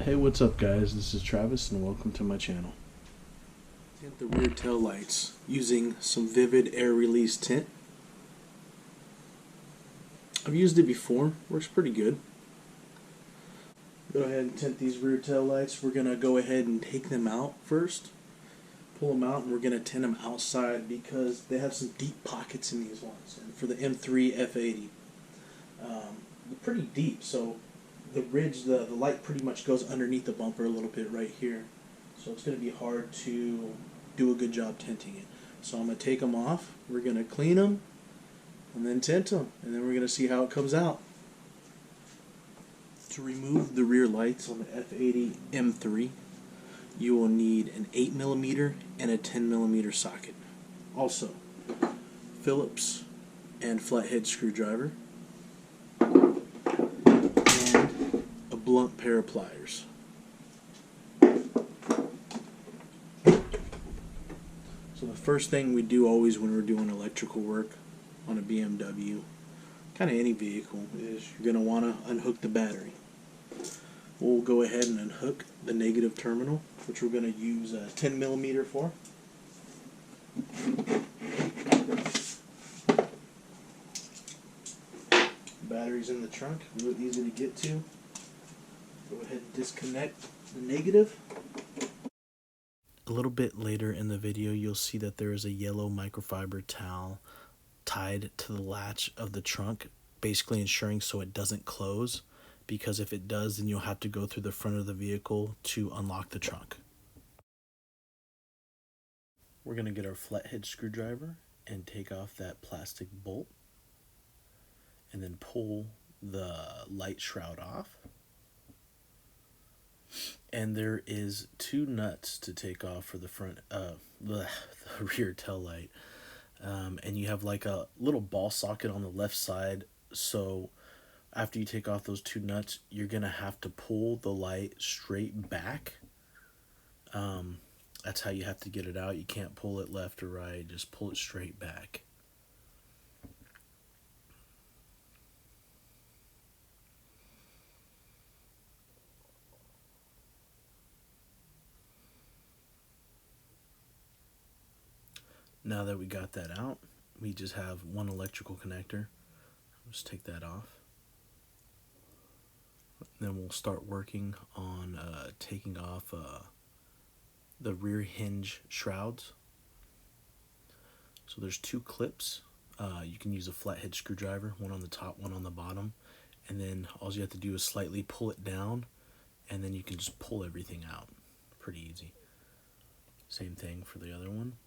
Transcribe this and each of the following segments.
Hey, what's up guys? This is Travis and welcome to my channel. Tint the rear tail lights using some Vivid air release tint. I've used it before, works pretty good. Go ahead and tint these rear tail lights. We're going to go ahead and take them out first. Pull them out and we're going to tint them outside because they have some deep pockets in these ones. And for the M3 F80, they're pretty deep, so the ridge, the light pretty much goes underneath the bumper a little bit right here. So it's going to be hard to do a good job tinting it. So I'm going to take them off, we're going to clean them, and then tint them, and then we're going to see how it comes out. To remove the rear lights on the F80 M3, you will need an 8mm and a 10mm socket. Also, Phillips and flathead screwdriver, blunt pair of pliers. So the first thing we do always when we're doing electrical work on a BMW, kind of any vehicle, is you're going to want to unhook the battery. We'll go ahead and unhook the negative terminal, which we're going to use a 10mm for. Battery's in the trunk, real easy to get to. Go ahead and disconnect the negative. A little bit later in the video, you'll see that there is a yellow microfiber towel tied to the latch of the trunk, basically ensuring so it doesn't close, because if it does, then you'll have to go through the front of the vehicle to unlock the trunk. We're going to get our flathead screwdriver and take off that plastic bolt, and then pull the light shroud off. And there is two nuts to take off for the front, the rear tail light. And you have like a little ball socket on the left side. So after you take off those two nuts, you're going to have to pull the light straight back. That's how you have to get it out. You can't pull it left or right, just pull it straight back. Now that we got that out, we just have one electrical connector. Just take that off. Then we'll start working on taking off the rear hinge shrouds. So there's two clips. You can use a flathead screwdriver, one on the top, one on the bottom. And then all you have to do is slightly pull it down, and then you can just pull everything out. Pretty easy. Same thing for the other one.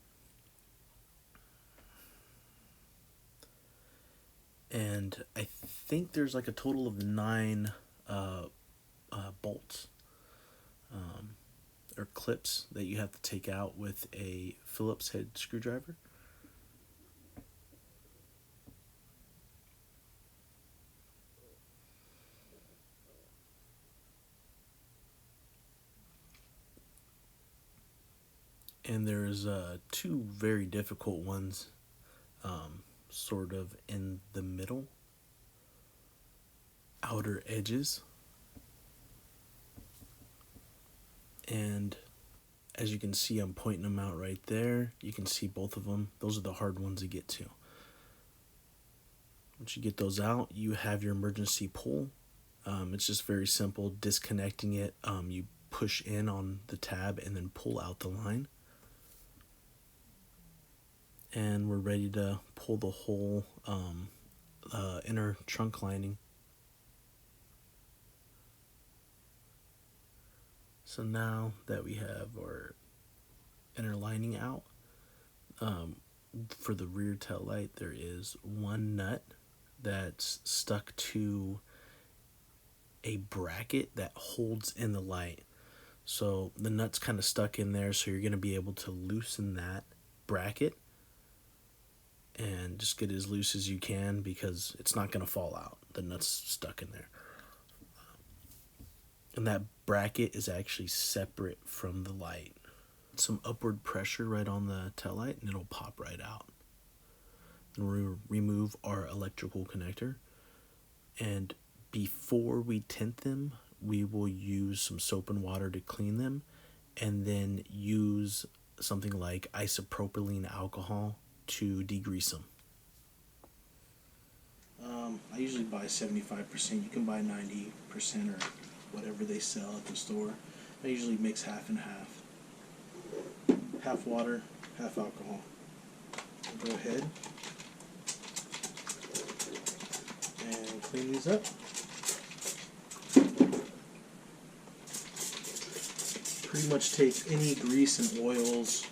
And I think there's like a total of 9 bolts or clips that you have to take out with a Phillips head screwdriver. And there's 2 very difficult ones sort of in the middle, outer edges. And as you can see, I'm pointing them out right there. You can see both of them. Those are the hard ones to get to. Once you get those out, you have your emergency pull. It's just very simple, disconnecting it. You push in on the tab and then pull out the line. And we're ready to pull the whole inner trunk lining. So now that we have our inner lining out, for the rear tail light, there is one nut that's stuck to a bracket that holds in the light. So the nut's kind of stuck in there, so you're going to be able to loosen that bracket and just get as loose as you can because it's not going to fall out. The nut's stuck in there. And that bracket is actually separate from the light. Some upward pressure right on the tail light and it'll pop right out. And we remove our electrical connector. And before we tint them, we will use some soap and water to clean them, and then use something like isopropylene alcohol to degrease them. I usually buy 75%. You can buy 90% or whatever they sell at the store. I usually mix half and half. Half water, half alcohol. Go ahead and clean these up. Pretty much take any grease and oils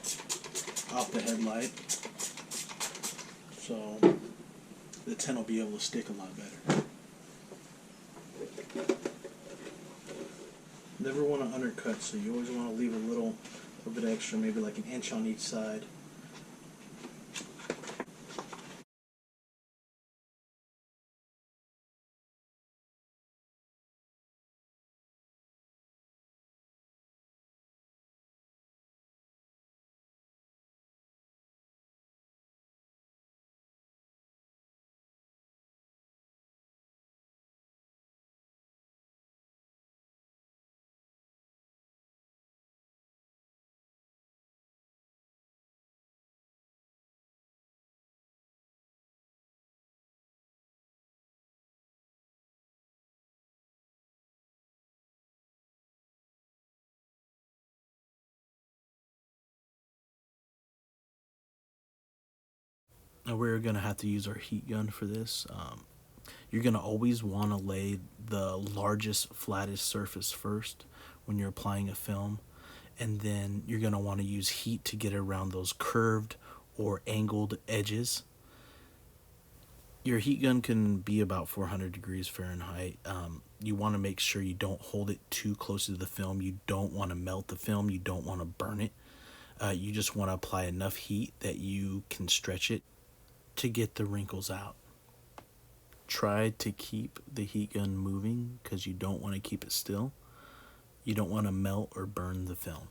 off the headlight, so the tint will be able to stick a lot better. Never want to undercut, so you always want to leave a little bit extra, maybe like an inch on each side. Now we're going to have to use our heat gun for this. You're going to always want to lay the largest, flattest surface first when you're applying a film. And then you're going to want to use heat to get around those curved or angled edges. Your heat gun can be about 400 degrees Fahrenheit. You want to make sure you don't hold it too close to the film. You don't want to melt the film. You don't want to burn it. You just want to apply enough heat that you can stretch it to get the wrinkles out. Try to keep the heat gun moving because you don't want to keep it still. You don't want to melt or burn the film.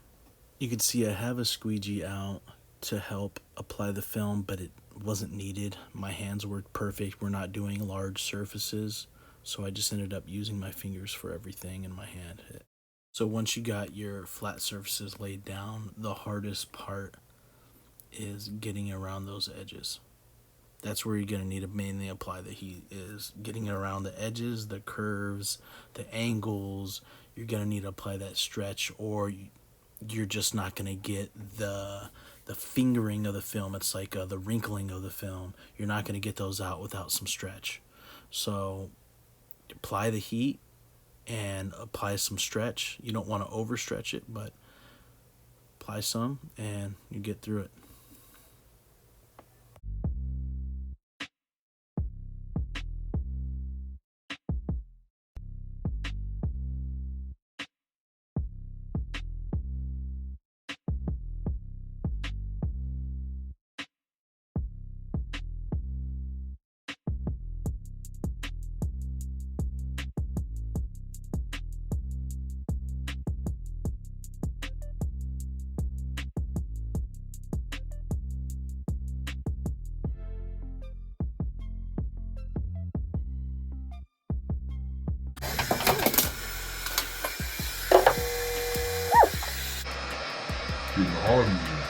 You can see I have a squeegee out to help apply the film, but it wasn't needed. My hands worked perfect. We're not doing large surfaces, so I just ended up using my fingers for everything in my hand. So once you got your flat surfaces laid down, the hardest part is getting around those edges. That's where you're going to need to mainly apply the heat, is getting around the edges, the curves, the angles. You're going to need to apply that stretch, or you're just not going to get the fingering of the film. It's like the wrinkling of the film. You're not going to get those out without some stretch. So apply the heat and apply some stretch. You don't want to overstretch it, but apply some and you get through it. Getting hot in here.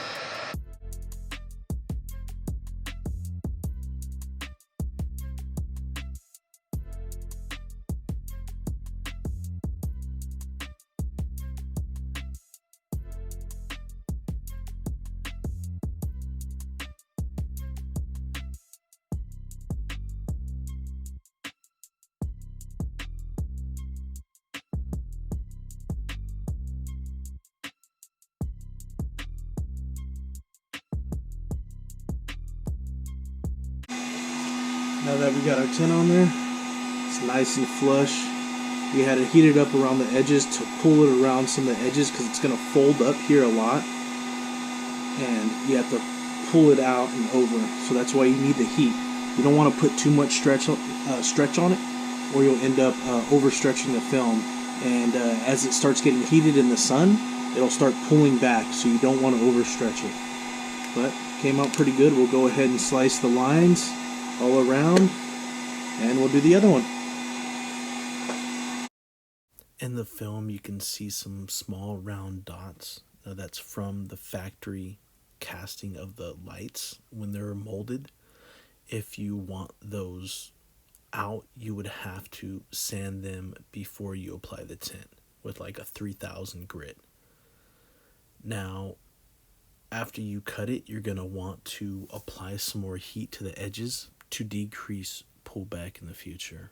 Now that we got our tin on there, it's nice and flush. We had it heated up around the edges to pull it around some of the edges because it's going to fold up here a lot. And you have to pull it out and over. So that's why you need the heat. You don't want to put too much stretch on it, or you'll end up overstretching the film. And as it starts getting heated in the sun, it'll start pulling back, so you don't want to overstretch it. But came out pretty good. We'll go ahead and slice the lines all around, and we'll do the other one. In the film, you can see some small round dots. That's from the factory casting of the lights when they're molded. If you want those out, you would have to sand them before you apply the tint with like a 3000 grit. Now, after you cut it, you're going to want to apply some more heat to the edges to decrease pullback in the future.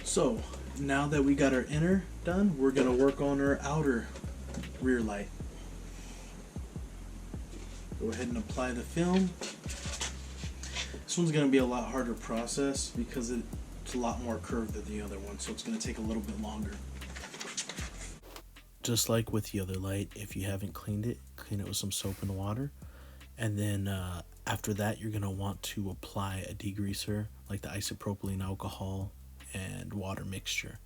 So, now that we got our inner done, we're going to work on our outer rear light. Go ahead and apply the film. This one's going to be a lot harder process because it's a lot more curved than the other one, so it's going to take a little bit longer. Just like with the other light, if you haven't cleaned it, clean it with some soap and water. And then after that, you're going to want to apply a degreaser like the isopropylene alcohol and water mixture.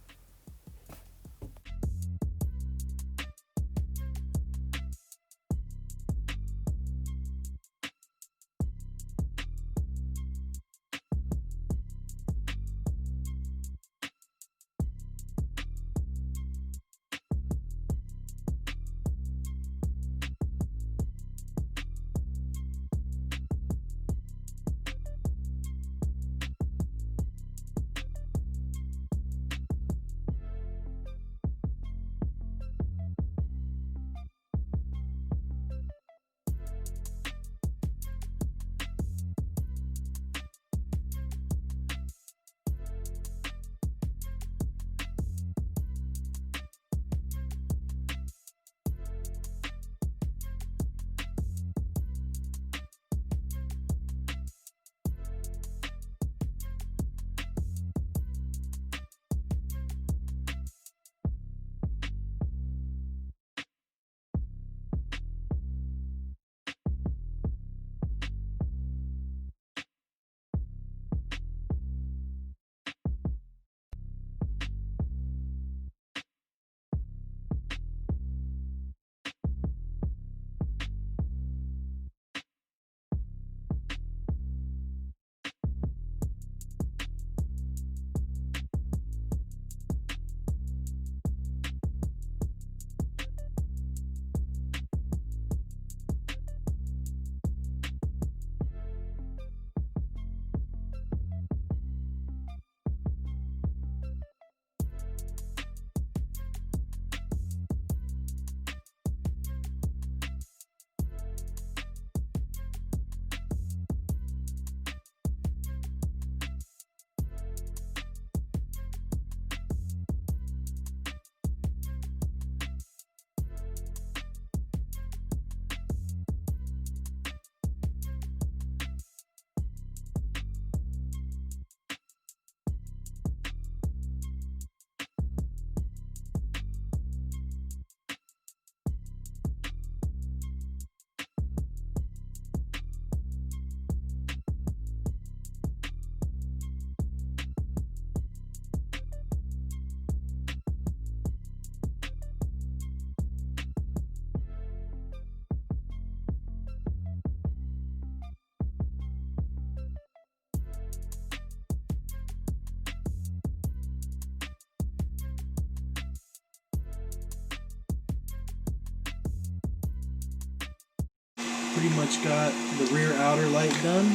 Pretty much got the rear outer light done.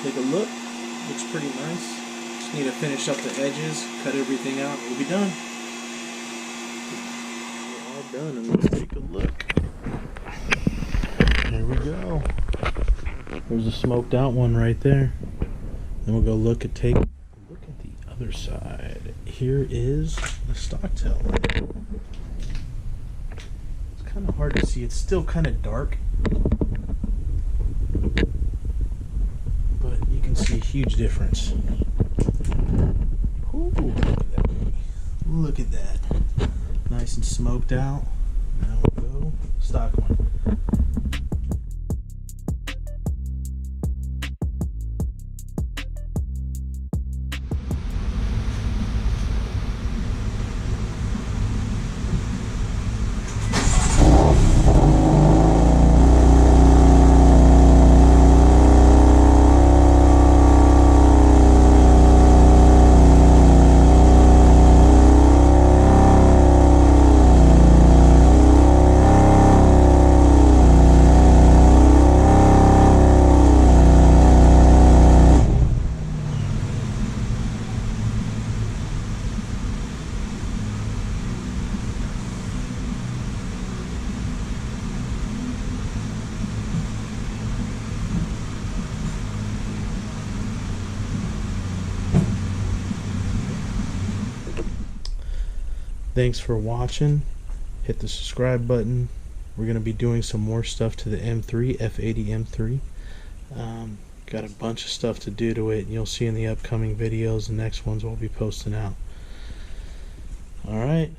Take a look. Looks pretty nice. Just need to finish up the edges, cut everything out, we'll be done. We're all done, and let's take a look. Here we go. There's a smoked out one right there. Then we'll go take a look at the other side. Here is the stock tail light. It's kind of hard to see. It's still kind of dark. See a huge difference. Ooh, look at that. Look at that. Nice and smoked out. Now we'll go stock one. Thanks for watching. Hit the subscribe button. We're going to be doing some more stuff to the M3, F80 M3. Got a bunch of stuff to do to it. You'll see in the upcoming videos. The next ones we'll be posting out. Alright.